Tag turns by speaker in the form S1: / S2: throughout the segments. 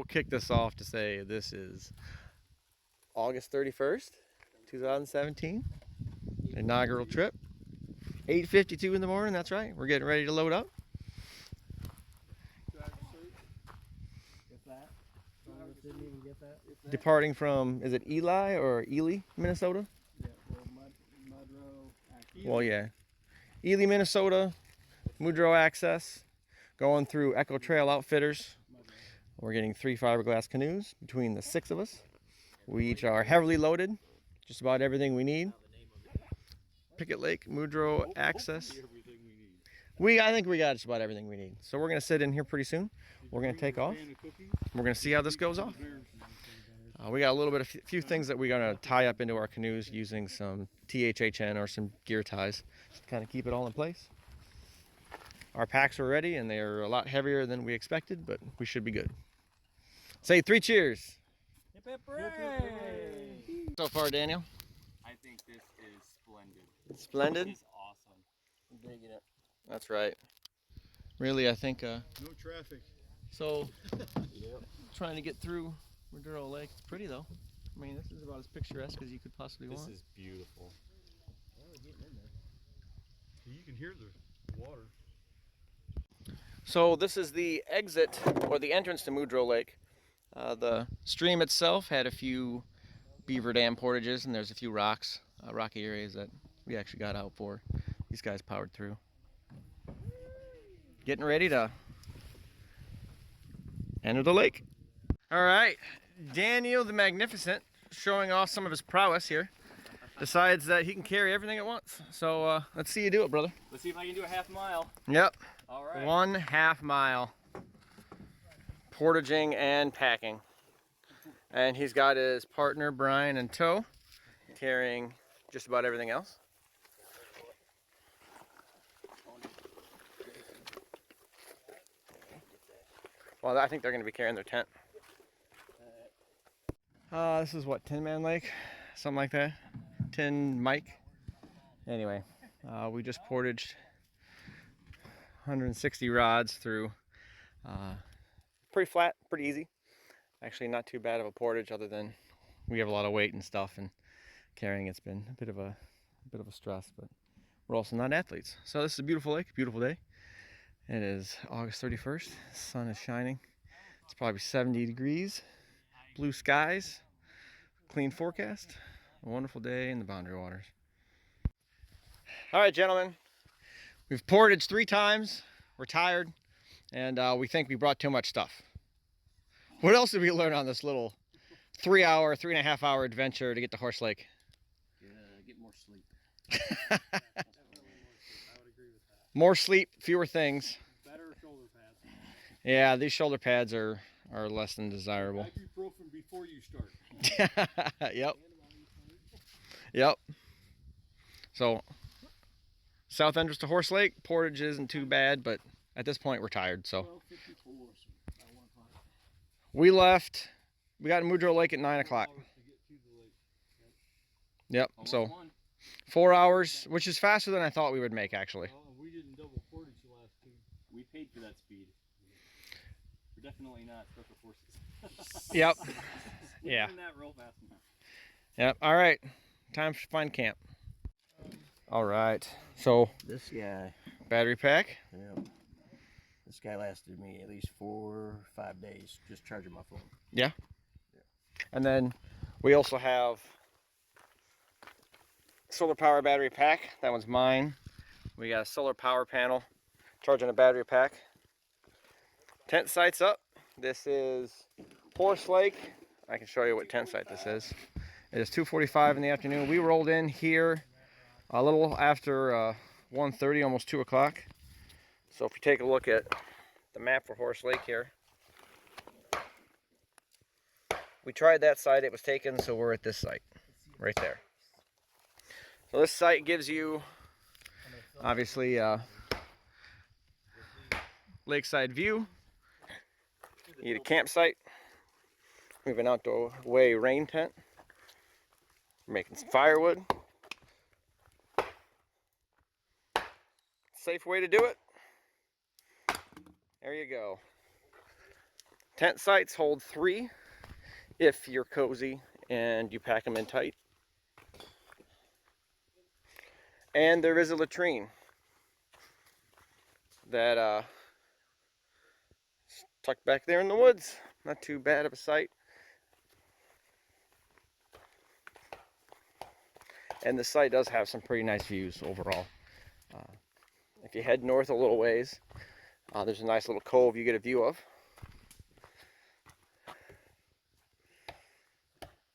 S1: kick this off to say this is August 31st, 2017. Inaugural trip. 8:52 in the morning, that's right. We're getting ready to load up.
S2: Didn't even get that.
S1: Departing from, is it Eli or Ely, Minnesota?
S2: Yeah, well, Mudro.
S1: Well, yeah. Ely, Minnesota, Mudro access, going through Echo Trail Outfitters. We're getting 3 fiberglass canoes between the 6 of us. We each are heavily loaded, just about everything we need. Picket Lake, Mudro access. I think we got just about everything we need. So we're gonna sit in here pretty soon. We're gonna take off. We're gonna see how this goes off. We got a little bit of few things that we're gonna tie up into our canoes using some THHN or some gear ties to kind of keep it all in place. Our packs are ready and they're a lot heavier than we expected, but we should be good. Say 3 cheers.
S2: Hip hip hooray!
S1: So far, Daniel?
S3: I think this is splendid.
S1: Splendid?
S3: This is awesome.
S2: I'm digging it.
S1: That's right. Really, I think
S4: no traffic.
S1: so.
S2: Yep.
S1: Trying to get through Mudro Lake. It's pretty though. I mean, this is about as picturesque as you could possibly want.
S3: This is beautiful.
S2: Well, we're getting in there.
S4: You can hear the water.
S1: So this is the exit or the entrance to Mudro Lake. The stream itself had a few beaver dam portages, and there's a few rocks, rocky areas that we actually got out for. These guys powered through. Getting ready to enter the lake. All right, Daniel the Magnificent, showing off some of his prowess here, decides that he can carry everything at once. So let's see you do it, brother.
S3: Let's see if I can do a half mile.
S1: Yep.
S3: All right.
S1: 1/2 mile. Portaging and packing. And he's got his partner Brian in tow, carrying just about everything else. Well, I think they're going to be carrying their tent. This is what, 10-man lake? Something like that. 10 Mike. Anyway, we just portaged 160 rods through. Pretty flat, pretty easy. Actually, not too bad of a portage, other than we have a lot of weight and stuff, and carrying it's been a bit of a stress. But we're also not athletes. So this is a beautiful lake, beautiful day. It is August 31st. The sun is shining. It's probably 70 degrees. Blue skies. Clean forecast. A wonderful day in the boundary waters. All right, gentlemen. We've portaged 3 times. We're tired, and we think we brought too much stuff. What else did we learn on this little 3.5 hour adventure to get to Horse Lake?
S2: Get more sleep.
S4: I would agree with that.
S1: More sleep, fewer things.
S4: Better shoulder pads.
S1: Yeah, these shoulder pads are less than desirable.
S4: Ibuprofen before you start.
S1: Yep. Yep. So, south entrance to Horse Lake, portage isn't too bad, but at this point we're tired, so.
S2: 12:54, so about 1 o'clock.
S1: We left, we got in Mudro Lake at 9 o'clock. Yep,
S3: Almost
S1: so
S3: one.
S1: 4 hours, which is faster than I thought we would make, actually.
S4: Oh, we didn't double portage the last 2.
S3: We paid for that speed. We're definitely not special forces.
S1: Yep.
S3: We're
S1: Yeah.
S3: doing that real fast enough.
S1: Yep, all right. Time to find camp. All right, so
S2: This guy,
S1: battery pack.
S2: yeah. This guy lasted me at least 4 or 5 days just charging my phone.
S1: Yeah. And then we also have solar power battery pack. That one's mine. We got a solar power panel charging a battery pack. Tent site's up. This is Horse Lake. I can show you what tent site this is. It is 2:45 in the afternoon. We rolled in here a little after 1:30, almost 2 o'clock. So if you take a look at the map for Horse Lake here, we tried that site, it was taken, so we're at this site, right there. So this site gives you, obviously, lakeside view. You need a campsite. We have an outdoor way rain tent. We're making some firewood. Safe way to do it. There you go. Tent sites hold 3 if you're cozy and you pack them in tight. And there is a latrine that tucked back there in the woods. Not too bad of a site. And the site does have some pretty nice views overall. If you head north a little ways, there's a nice little cove you get a view of.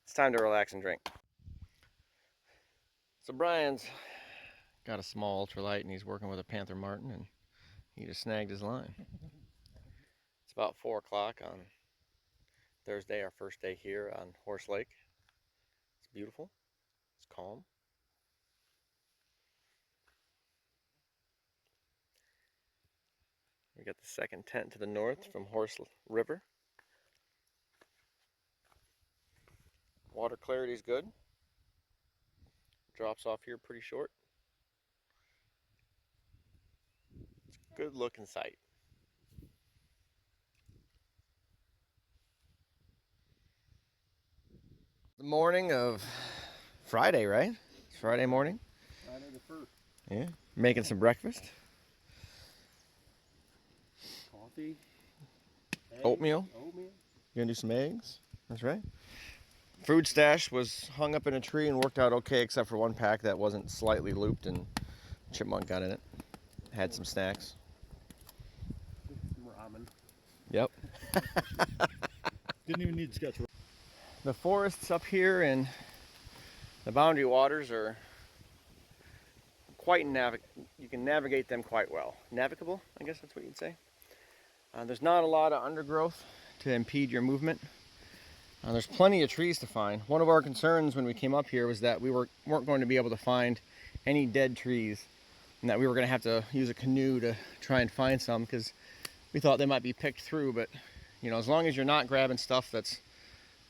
S1: It's time to relax and drink. So Brian's got a small ultralight and he's working with a Panther Martin, and he just snagged his line. It's about 4 o'clock on Thursday, our first day here on Horse Lake. It's beautiful. It's calm. We got the second tent to the north from Horse River. Water clarity is good. Drops off here pretty short. It's a good looking site. The morning of Friday, right? It's Friday morning.
S2: Friday the 1st.
S1: Yeah. Making some breakfast.
S2: Coffee. Eggs,
S1: Oatmeal.
S2: Oatmeal.
S1: You gonna do some eggs? That's right. Food stash was hung up in a tree and worked out okay, except for one pack that wasn't slightly looped and chipmunk got in it. Had some snacks.
S2: Some ramen.
S1: Yep.
S4: Didn't even need sketch.
S1: The forests up here and the boundary waters are quite you can navigate them quite well. Navigable, I guess that's what you'd say. There's not a lot of undergrowth to impede your movement. There's plenty of trees to find. One of our concerns when we came up here was that we weren't going to be able to find any dead trees, and that we were going to have to use a canoe to try and find some, because we thought they might be picked through. But you know, as long as you're not grabbing stuff that's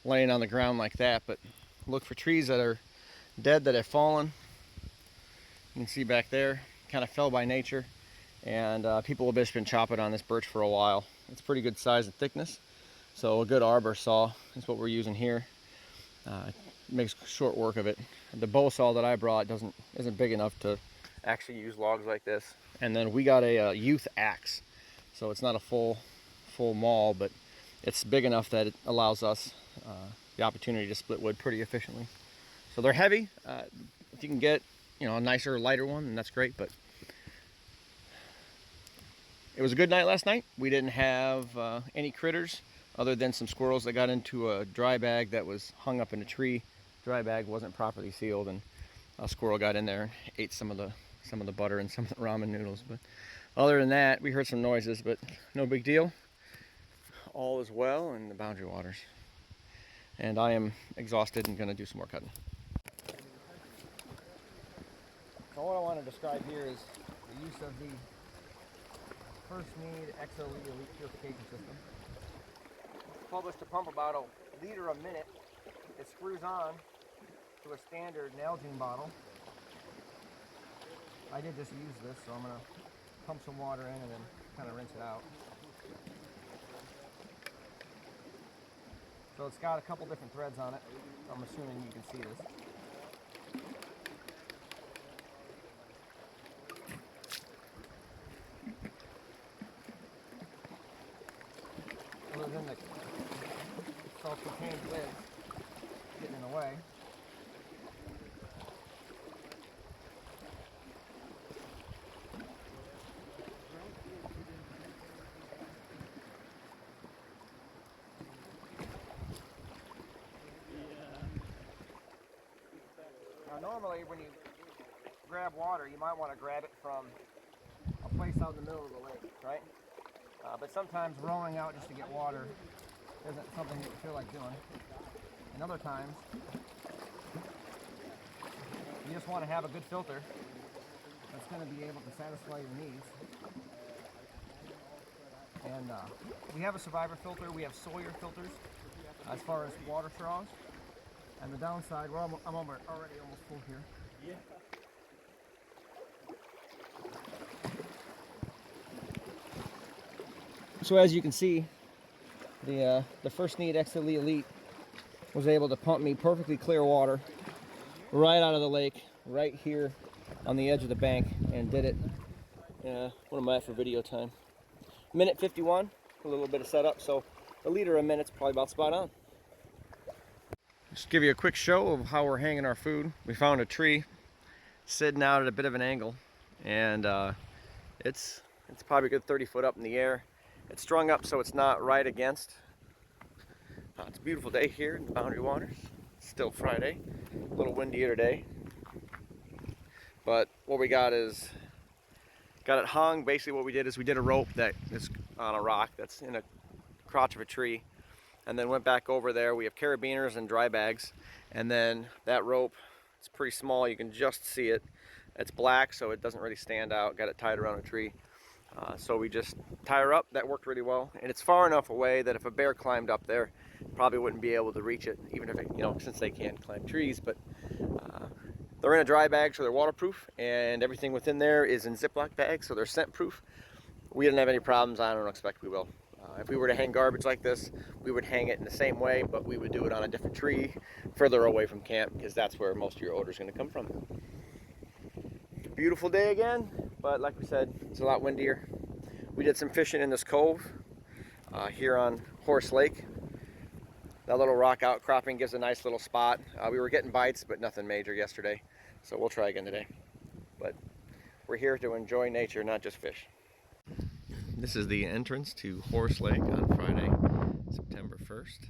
S1: laying on the ground like that, but look for trees that are dead, that have fallen. You can see back there, kind of fell by nature, and people have just been chopping on this birch for a while. It's pretty good size and thickness, so a good arbor saw is what we're using here. It makes short work of it. The bow saw that I brought isn't big enough to actually use logs like this. And then we got a youth axe, so it's not a full maul, but it's big enough that it allows us the opportunity to split wood pretty efficiently. So they're heavy. If you can get, you know, a nicer, lighter one, then that's great. But it was a good night last night. We didn't have any critters other than some squirrels that got into a dry bag that was hung up in a tree. Dry bag wasn't properly sealed, and a squirrel got in there and ate some of the butter and some of the ramen noodles. But other than that, we heard some noises, but no big deal. All is well in the boundary waters. And I am exhausted and going to do some more cutting. So what I want to describe here is the use of the First Need XOE Elite Purification System. It's published to pump about a liter a minute. It screws on to a standard Nalgene bottle. I did just use this, so I'm going to pump some water in and then kind of rinse it out. So it's got a couple different threads on it. I'm assuming you can see this. Other than the self-contained lid getting in the way. Now normally when you grab water, you might want to grab it from a place out in the middle of the lake, right? But sometimes rowing out just to get water isn't something that you feel like doing. And other times, you just want to have a good filter that's going to be able to satisfy your needs. And we have a Survivor filter, we have Sawyer filters as far as water straws. And the downside, well, I'm already almost full here. Yeah. So as you can see, The first need exit Elite was able to pump me perfectly clear water right out of the lake, right here on the edge of the bank, and did it. What am I at for video time? Minute 51, a little bit of setup, so a liter a minute's probably about spot on. Just give you a quick show of how we're hanging our food. We found a tree sitting out at a bit of an angle, and it's probably a good 30 foot up in the air. It's strung up so it's not right against. It's a beautiful day here in the Boundary Waters. It's still Friday, a little windier today. But what we got is, got it hung. Basically what we did is we did a rope that is on a rock that's in a crotch of a tree, and then went back over there. We have carabiners and dry bags, and then that rope, it's pretty small, you can just see it. It's black, so it doesn't really stand out. Got it tied around a tree. So we just tie her up. That worked really well, and it's far enough away that if a bear climbed up there, probably wouldn't be able to reach it, even if it, since they can't climb trees. But they're in a dry bag, so they're waterproof, and everything within there is in Ziploc bags, so they're scent proof. We didn't have any problems. I don't expect we will. If we were to hang garbage like this, we would hang it in the same way, but we would do it on a different tree further away from camp, because that's where most of your odor is going to come from. Beautiful day again, but like we said, it's a lot windier. We did some fishing in this cove here on Horse Lake. That little rock outcropping gives a nice little spot. We were getting bites, but nothing major yesterday, so we'll try again today. But we're here to enjoy nature, not just fish. This is the entrance to Horse Lake on Friday, September 1st.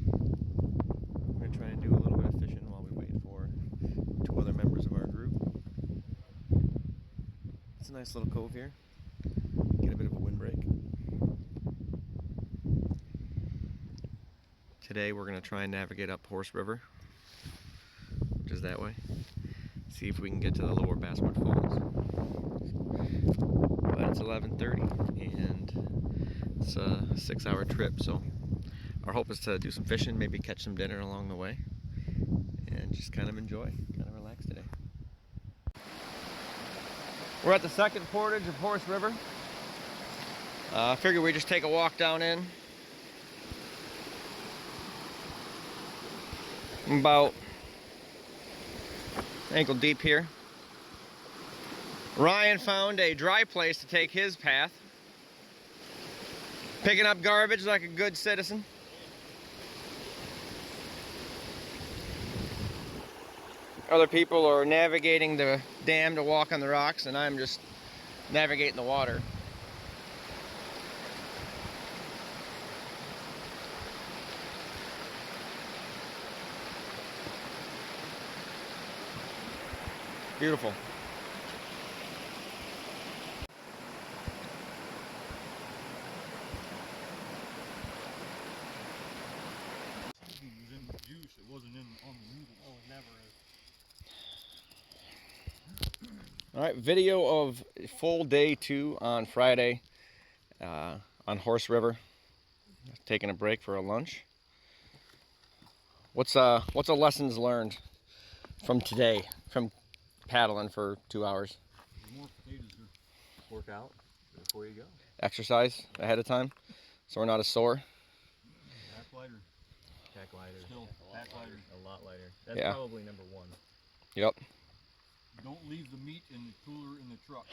S1: We're going to try and do a little bit of fishing while we wait for 2 other members of our group. It's a nice little cove here. Get a bit of a windbreak. Today we're going to try and navigate up Horse River, which is that way. See if we can get to the lower Basswood Falls. But it's 11:30 and it's a 6-hour trip, so our hope is to do some fishing, maybe catch some dinner along the way, and just kind of enjoy, kind of relax today. We're at the second portage of Horse River. I figured we'd just take a walk down in. I'm about ankle deep here. Ryan found a dry place to take his path. Picking up garbage like a good citizen. Other people are navigating the dam to walk on the rocks, and I'm just navigating the water. Beautiful.
S5: It was in the juice, it wasn't on the noodle.
S4: Oh, it never is.
S1: All right, video of full day 2 on Friday on Horse River. Taking a break for a lunch. What's a lessons learned from today, from paddling for 2 hours?
S5: There's more potatoes here.
S2: Work out before you go.
S1: Exercise ahead of time, so we're not as sore.
S5: Pack lighter.
S2: Pack lighter.
S5: Still, pack lighter.
S2: A lot lighter. That's
S1: Yeah.
S2: probably number 1.
S1: Yep.
S5: Don't leave the meat in the cooler in the truck.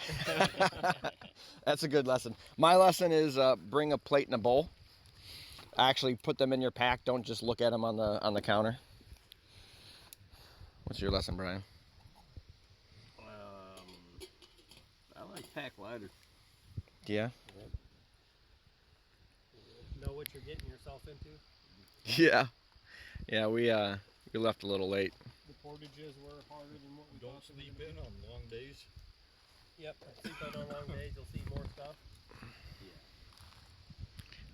S1: That's a good lesson. My lesson is bring a plate and a bowl. Actually put them in your pack. Don't just look at them on the counter. What's your lesson, Brian?
S2: I like pack lighter.
S1: Yeah.
S4: Know what you're getting yourself into.
S1: Yeah. Yeah, we left a little late.
S4: The portages were harder than what we
S5: Don't
S4: thought they
S5: sleep
S4: were
S5: in on long days.
S4: Yep, sleep out on long days, you'll see more stuff.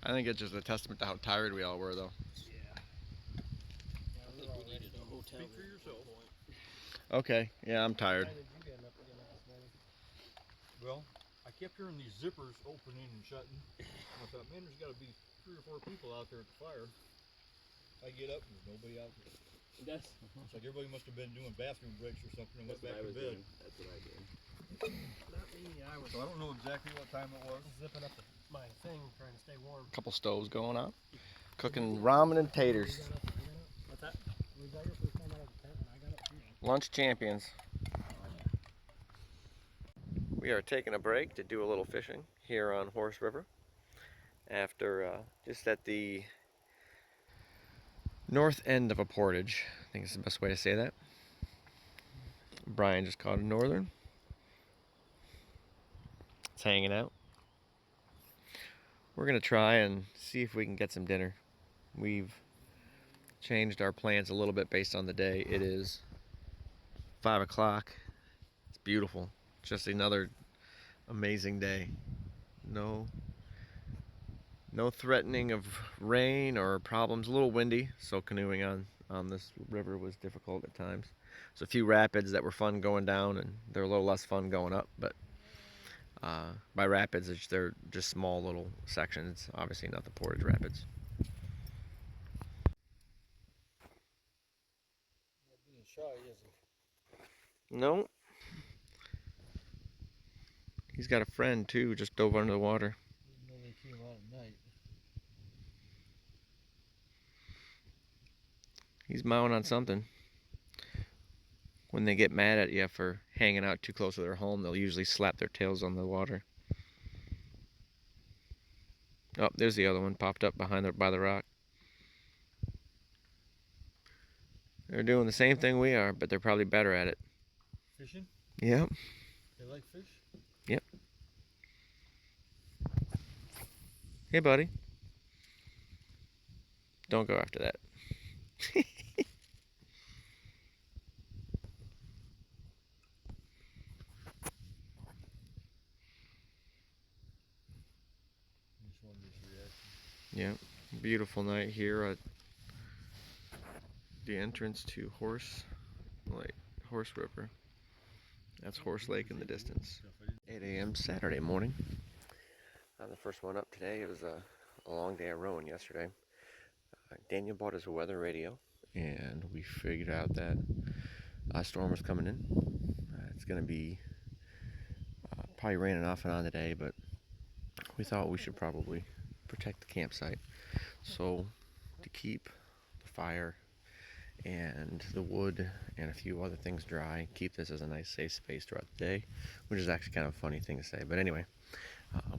S1: I think it's just a testament to how tired we all were, though.
S4: Yeah.
S2: I think we needed a hotel.
S5: Speak for yourself.
S1: Okay. Yeah, I'm tired.
S4: Why did you get up again this morning?
S5: Well, I kept hearing these zippers opening and shutting. I thought, man, there's got to be 3 or 4 people out there at the fire. I get up and there's nobody out there.
S2: That's
S5: It's like everybody must have been doing bathroom breaks or something and went back to bed.
S2: That's what I did.
S4: Not me, I was
S5: So I don't know exactly what time it was.
S4: zipping up the my thing, trying to stay warm.
S1: Couple stoves going on. Cooking ramen and taters.
S4: What's that? We got your first time out of the tent, and I got up too.
S1: Lunch champions. We are taking a break to do a little fishing here on Horse River. After just at the north end of a portage. I think it's the best way to say that. Brian just caught a northern. It's hanging out. We're gonna try and see if we can get some dinner. We've changed our plans a little bit based on the day. It is 5 o'clock. It's beautiful. Just another amazing day. No threatening of rain or problems. A little windy, so canoeing on this river was difficult at times. There's a few rapids that were fun going down, and they're a little less fun going up, but by rapids, they're just small little sections. Obviously not the portage rapids.
S5: Not being shy, is he?
S1: No. He's got a friend too, just dove under the water.
S5: Didn't know they came out at night.
S1: He's mowing on something. When they get mad at you for hanging out too close to their home, they'll usually slap their tails on the water. Oh, there's the other one popped up by the rock. They're doing the same thing we are, but they're probably better at it.
S5: Fishing?
S1: Yep.
S5: They like fish?
S1: Yep. Hey, buddy. Don't go after that.
S5: Just wonder his reaction.
S1: Yep. Beautiful night here at the entrance to Horse River. That's Horse Lake in the distance. 8 a.m. Saturday morning. I'm the first one up today. It was a long day of rowing yesterday. Daniel bought us a weather radio, and we figured out that a storm was coming in. It's going to be probably raining off and on today, but we thought we should probably protect the campsite. So to keep the fire and the wood and a few other things dry, keep this as a nice safe space throughout the day, which is actually kind of a funny thing to say. But anyway,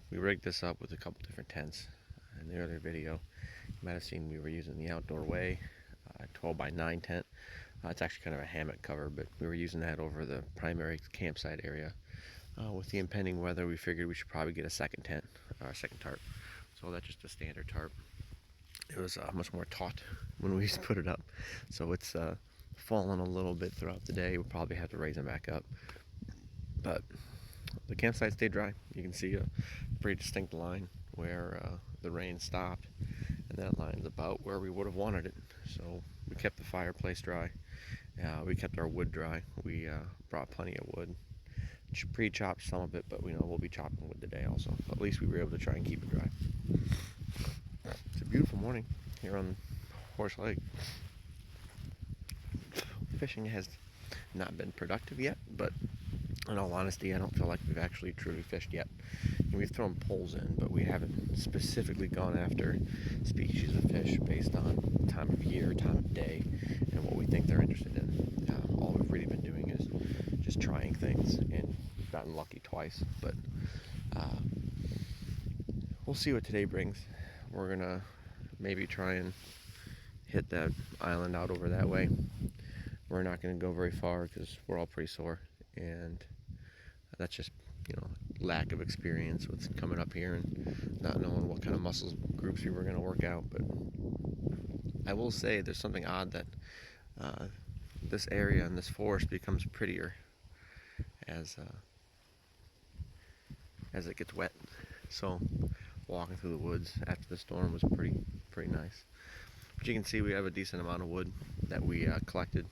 S1: we rigged this up with a couple different tents. In the earlier video, you might have seen we were using the Outdoor Way 12 by 9 tent. It's actually kind of a hammock cover, but we were using that over the primary campsite area. With the impending weather, we figured we should probably get a second tent, a second tarp. So that's just a standard tarp. It was much more taut when we put it up, so it's fallen a little bit throughout the day. We'll probably have to raise them back up, but the campsite stayed dry. You can see a pretty distinct line where the rain stopped, and that line's about where we would have wanted it. So we kept the fireplace dry. We kept our wood dry. We brought plenty of wood. Pre-chopped some of it, but we'll be chopping wood today also. At least we were able to try and keep it dry. It's a beautiful morning here on Horse Lake. Fishing has not been productive yet, but in all honesty, I don't feel like we've actually truly fished yet. We've thrown poles in, but we haven't specifically gone after species of fish based on time of year, time of day, and what we think they're interested in. All we've really been doing is just trying things, and we've gotten lucky twice, but we'll see what today brings. We're gonna maybe try and hit that island out over that way. We're not gonna go very far because we're all pretty sore, and that's just lack of experience with coming up here and not knowing what kind of muscle groups we were going to work out. But I will say there's something odd that this area and this forest becomes prettier as it gets wet. So walking through the woods after the storm was pretty nice. But you can see we have a decent amount of wood that we collected.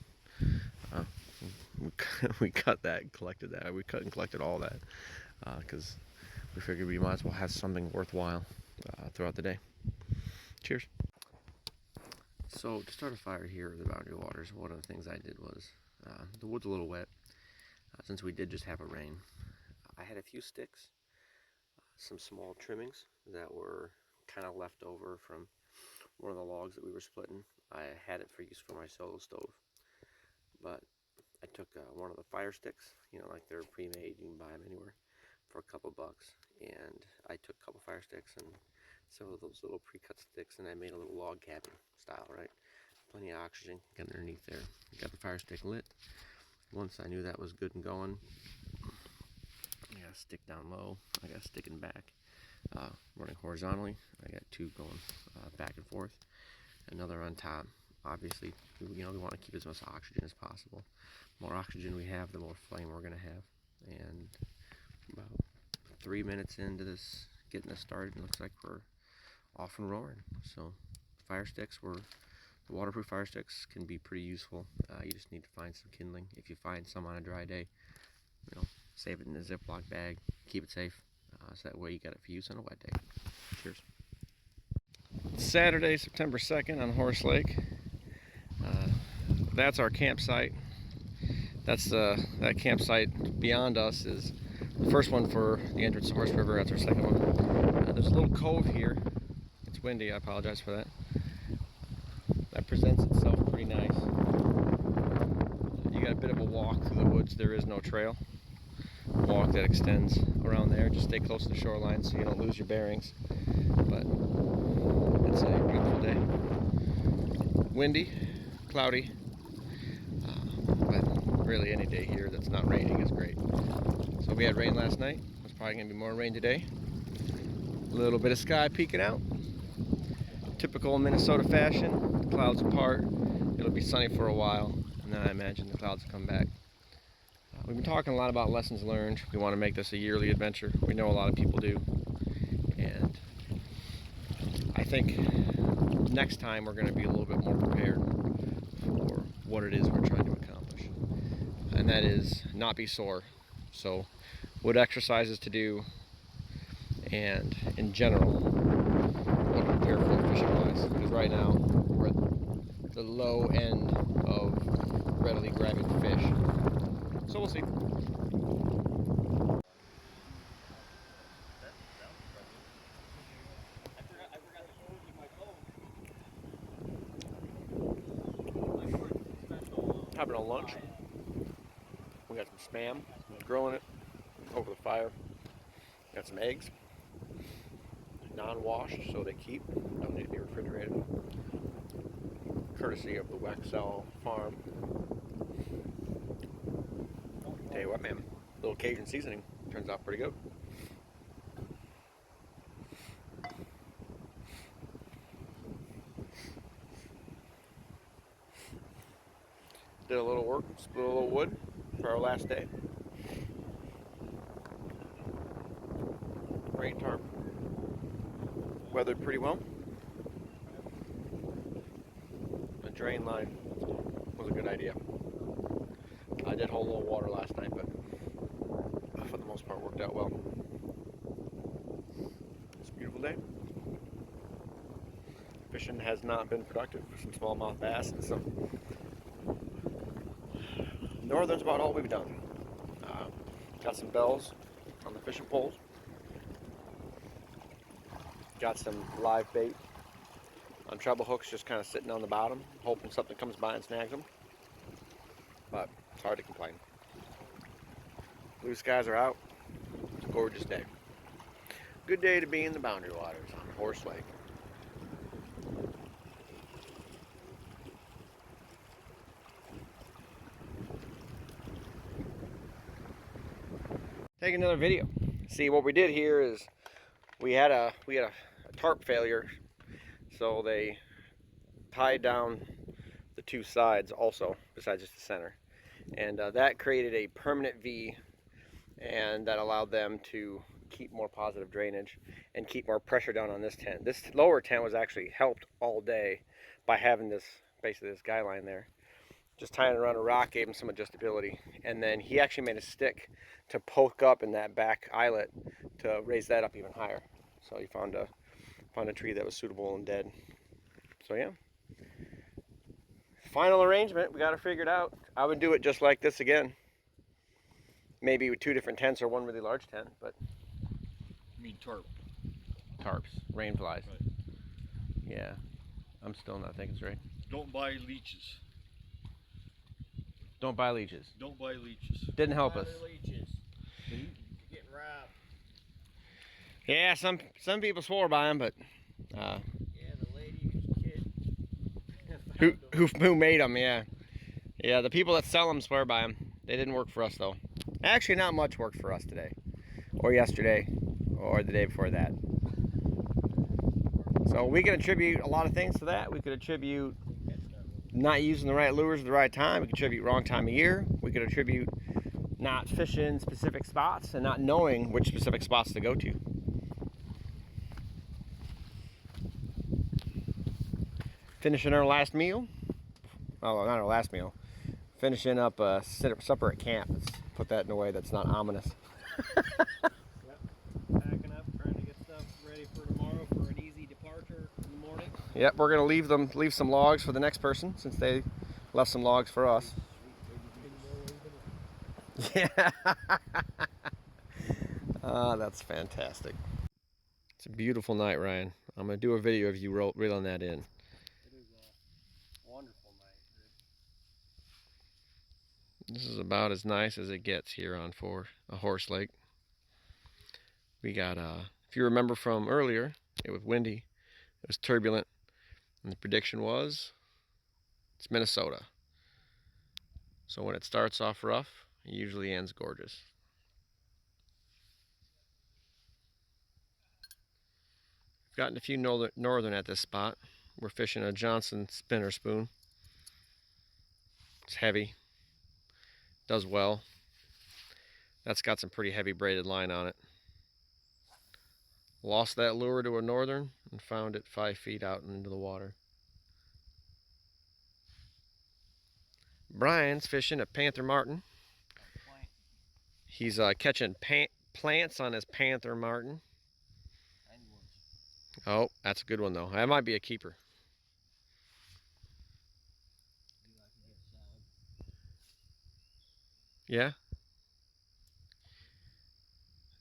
S1: We cut that and collected that. We cut and collected all that because we figured we might as well have something worthwhile throughout the day. Cheers. So to start a fire here at the Boundary Waters, one of the things I did was, the wood's a little wet since we did just have a rain. I had a few sticks.
S2: some small trimmings that were kind of left over from one of the logs that we were splitting. I had it for use for my solo stove, but I took one of the fire sticks, you know, like they're pre-made, you can buy them anywhere, for a couple bucks, and I took a couple fire sticks and some of those little pre-cut sticks, and I made a little log cabin style, right? Plenty of oxygen got underneath there. Got the fire stick lit. Once I knew that was good and going, I got a stick down low, I got a stick in back, running horizontally. I got two going back and forth, another on top. Obviously, you know, we want to keep as much oxygen as possible. The more oxygen we have, the more flame we're going to have. And about 3 minutes into this, getting this started, it looks like we're off and roaring. So fire sticks the waterproof fire sticks can be pretty useful. You just need to find some kindling. If you find some on a dry day, you know, save it in a Ziploc bag, keep it safe, so that way you got it for use on a wet day. Cheers.
S1: Saturday, September 2nd on Horse Lake. That's our campsite. That's that campsite beyond us is the first one for the entrance to Horse River. That's our second one. There's a little cove here. It's windy, I apologize for that. That presents itself pretty nice. You got a bit of a walk through the woods. There is no trail. Walk that extends around there. Just stay close to the shoreline so you don't lose your bearings. But it's a beautiful day. Windy, cloudy, but really any day here that's not raining is great. So we had rain last night. There's probably going to be more rain today. A little bit of sky peeking out. Typical Minnesota fashion. Clouds apart. It'll be sunny for a while, and then I imagine the clouds will come back. We've been talking a lot about lessons learned. We want to make this a yearly adventure. We know a lot of people do. And I think next time we're going to be a little bit more prepared for what it is we're trying to accomplish. And that is not be sore. So what exercises to do, and in general, what to prepare for fishing wise. Because right now we're at the low end of readily grabbing fish. So we'll see. Having a lunch. We got some spam, grilling it over the fire. Got some eggs, non-washed, so they keep, don't need to be refrigerated. Courtesy of the Waxell farm. Tell you what, man, a little Cajun seasoning turns out pretty good. Did a little work, split a little wood for our last day. Rain tarp. Weathered pretty well. A drain line was a good idea. I did hold a little water last night, but for the most part worked out well. It's a beautiful day. Fishing has not been productive. Some smallmouth bass and some northern's about all we've done. Got some bells on the fishing poles. Got some live bait on treble hooks just kind of sitting on the bottom, hoping something comes by and snags them. But it's hard to complain. Blue skies are out. It's a gorgeous day. Good day to be in the boundary waters on Horse Lake. Take another video. See, what we did here is we had a tarp failure, so they tied down the two sides also, besides just the center, and that created a permanent V, and that allowed them to keep more positive drainage and keep more pressure down on this tent. This lower tent was actually helped all day by having this, basically this guy line there. Just tying it around a rock gave him some adjustability, and then he actually made a stick to poke up in that back eyelet to raise that up even higher. So he found a tree that was suitable and dead. So yeah, final arrangement, we got it figured out. I would do it just like this again, maybe with two different tents or one really large tent, but
S5: I mean tarp.
S1: Tarps, rain flies.
S5: Right.
S1: Yeah, I'm still not thinking straight.
S5: Don't buy leeches.
S1: Don't buy leeches.
S5: Don't buy leeches.
S1: Didn't help us.
S4: Leeches. You're getting robbed.
S1: Yeah, some people swore by them, but
S4: Yeah, the lady whose kid.
S1: who made them? Yeah, yeah. The people that sell them swear by them. They didn't work for us though. Actually, not much worked for us today, or yesterday, or the day before that. So we can attribute a lot of things to that. We could attribute not using the right lures at the right time. We could attribute wrong time of year. We could attribute not fishing specific spots and not knowing which specific spots to go to. Finishing our last meal. Oh, not our last meal. Finishing up supper at camp. Let's put that in a way that's not ominous.
S4: Packing up, trying to get stuff ready for tomorrow for an easy departure in the morning.
S1: Yep, we're gonna leave some logs for the next person since they left some logs for us. Yeah. That's fantastic. It's a beautiful night, Ryan. I'm gonna do a video of you reeling that in.
S4: It is a wonderful night.
S1: This is about as nice as it gets here on a horse lake. We got if you remember from earlier, it was windy, it was turbulent, and the prediction was it's Minnesota. So when it starts off rough, it usually ends gorgeous. We've gotten a few northern at this spot. We're fishing a Johnson spinner spoon. It's heavy, does well. That's got some pretty heavy braided line on it. Lost that lure to a northern and found it 5 feet out into the water. Brian's fishing a Panther Martin. He's catching plants on his Panther Martin. Oh, that's a good one though. That might be a keeper. Yeah.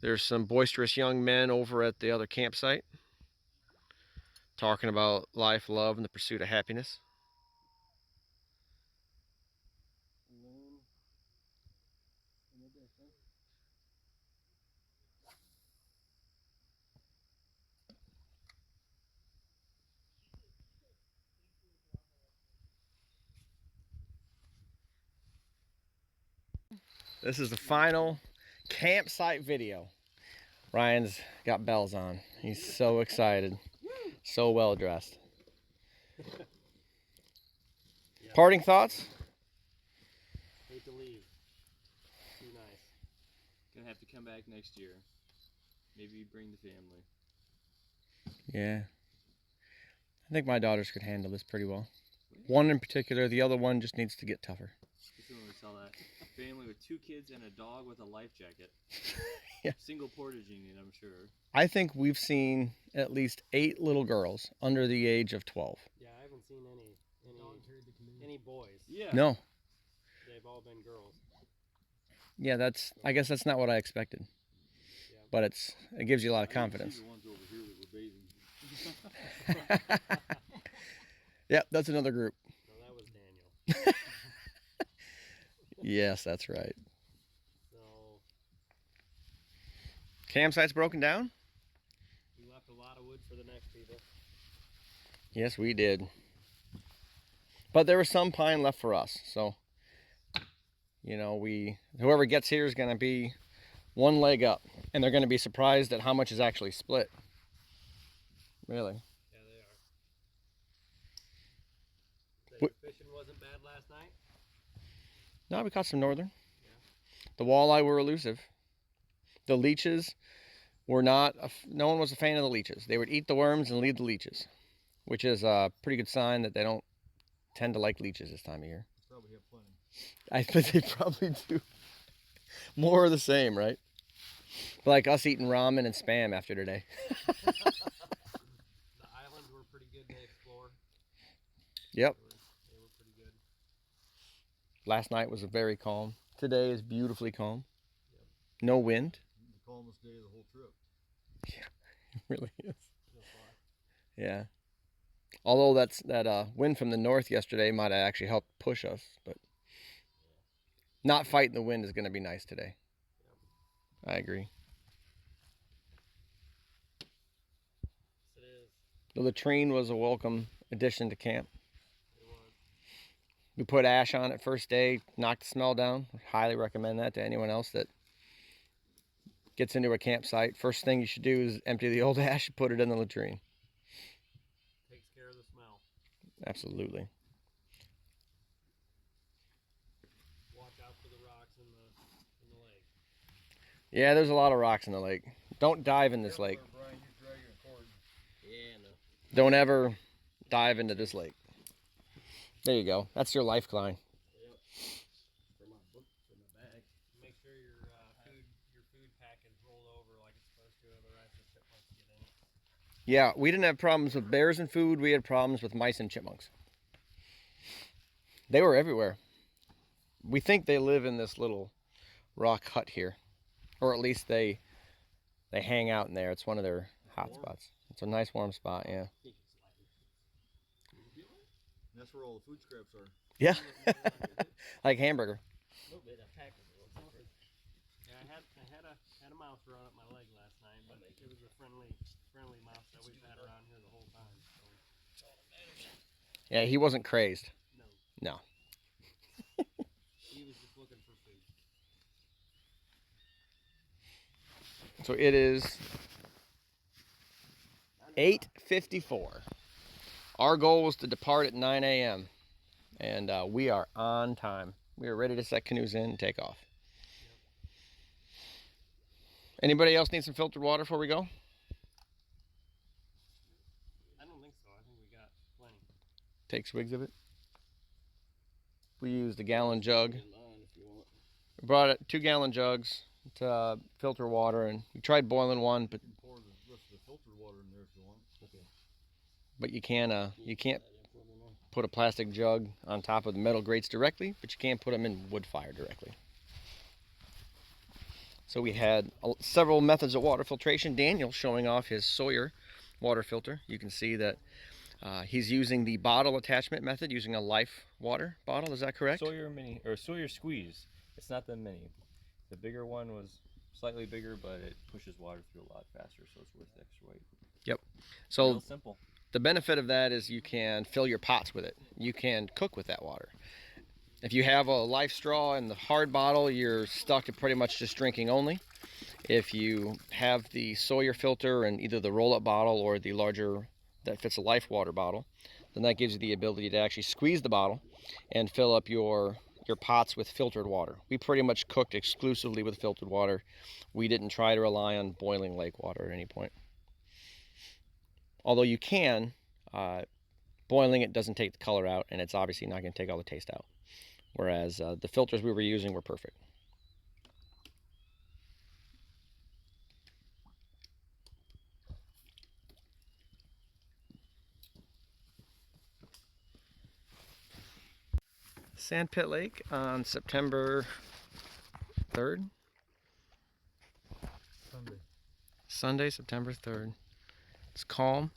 S1: There's some boisterous young men over at the other campsite talking about life, love, and the pursuit of happiness.
S4: Loon in the distance.
S1: This is the final campsite video. Ryan's got bells on. He's so excited. So well dressed.
S4: Yep.
S1: Parting thoughts?
S4: Hate to leave. Too nice.
S3: Gonna have to come back next year. Maybe bring the family.
S1: Yeah. I think my daughters could handle this pretty well. One in particular, the other one just needs to get tougher.
S3: Just when we saw that family with 2 kids and a dog with a life jacket.
S1: Yeah.
S3: Single portaging it, I'm sure.
S1: I think we've seen at least 8 little girls under the age of 12.
S4: Yeah, I haven't seen any boys.
S3: Yeah.
S1: No.
S4: They've all been girls.
S1: Yeah, I guess that's not what I expected.
S4: Yeah.
S1: But it gives you a lot of
S5: I didn't
S1: confidence.
S5: see the ones over here that were bathing.
S1: Yep, that's another group.
S4: No, that was Daniel.
S1: Yes, that's right.
S4: So
S1: Campsite's broken down?
S4: we left a lot of wood for the next people.
S1: Yes, we did. But there was some pine left for us, so you know, whoever gets here is going to be one leg up, and they're going to be surprised at how much is actually split. Really.
S4: Yeah, they are. The fishing wasn't bad last night.
S1: No, we caught some northern.
S4: Yeah.
S1: The walleye were elusive. The leeches were not. No one was a fan of the leeches. They would eat the worms and leave the leeches, which is a pretty good sign that they don't tend to like leeches this time of year.
S5: Probably have plenty.
S1: I think they probably do. More of the same, right? Like us eating ramen and spam after today.
S4: The islands were pretty good to explore.
S1: Yep.
S4: They were pretty good.
S1: Last night was very calm. Today is beautifully calm.
S4: Yep.
S1: No wind.
S5: The calmest day of the whole trip.
S1: It really is.
S3: Feels fly.
S1: Yeah. Although that wind from the north yesterday might have actually helped push us, but not fighting the wind is going to be nice today. I agree.
S3: Yes, it is.
S1: The latrine was a welcome addition to camp.
S3: It was.
S1: We put ash on it first day, knocked the smell down. Highly recommend that to anyone else that gets into a campsite. First thing you should do is empty the old ash and put it in the latrine.
S3: Takes care of the smell.
S1: Absolutely.
S3: Watch out for the rocks in the lake.
S1: Yeah, there's a lot of rocks in the lake. Don't dive in this lake.
S5: Brian, you dragging a cord.
S3: Yeah, no.
S1: Don't ever dive into this lake. There you go. That's your lifeline.
S3: Yep. For my book, for my bag. Make sure your food pack is rolled over like it's supposed to, otherwise the chipmunks get in it.
S1: Yeah, we didn't have problems with bears and food. We had problems with mice and chipmunks. They were everywhere. We think they live in this little rock hut here, or at least they hang out in there. It's one of their hot spots. It's a nice warm spot. Yeah.
S5: That's where all the food scraps are.
S1: Yeah. Like hamburger.
S3: A little bit. I packed a little. Yeah, I had a mouse run up my leg last night, but it was a friendly mouse that we've had around here the whole time. So.
S1: Yeah, he wasn't crazed.
S3: No.
S1: No.
S3: He was just looking for food.
S1: So it is 8:54. Our goal was to depart at 9 a.m. and we are on time. We are ready to set canoes in and take off. Anybody else need some filtered water before we go?
S3: I don't think so. I think we got plenty.
S1: Take swigs of it. We used a gallon jug. We brought 2-gallon jugs to filter water, and we tried boiling one, but
S5: You can pour the rest of the filtered water in there if you want. Okay.
S1: but you can't put a plastic jug on top of the metal grates directly, but you can put them in wood fire directly. So we had several methods of water filtration. Daniel showing off his Sawyer water filter. You can see that he's using the bottle attachment method, using a life water bottle. Is that correct?
S6: Sawyer mini or Sawyer squeeze. It's not the mini. The bigger one was slightly bigger, but it pushes water through a lot faster, so it's worth the extra weight.
S1: Yep. So
S6: real simple.
S1: the benefit of that is you can fill your pots with it. You can cook with that water. If you have a life straw in the hard bottle, you're stuck to pretty much just drinking only. If you have the Sawyer filter in either the roll-up bottle or the larger that fits a life water bottle, then that gives you the ability to actually squeeze the bottle and fill up your pots with filtered water. We pretty much cooked exclusively with filtered water. We didn't try to rely on boiling lake water at any point. Although you can, boiling it doesn't take the color out, and it's obviously not going to take all the taste out. Whereas the filters we were using were perfect. Sandpit Lake on September 3rd. Sunday, September 3rd. It's calm.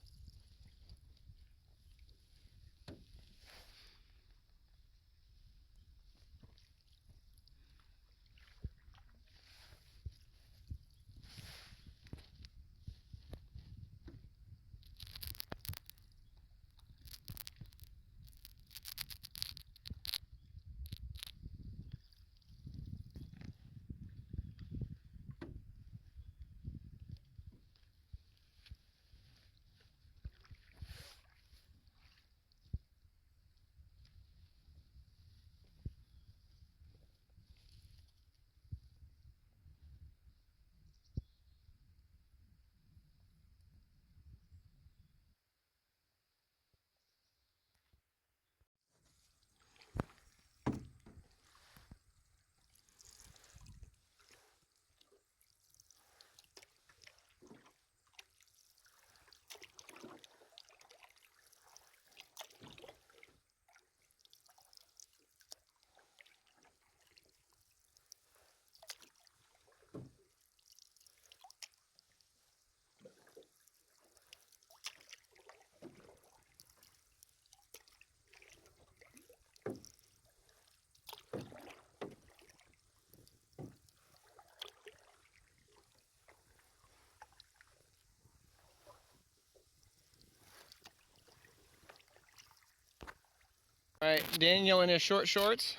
S1: All right, Daniel in his short shorts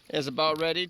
S1: is about ready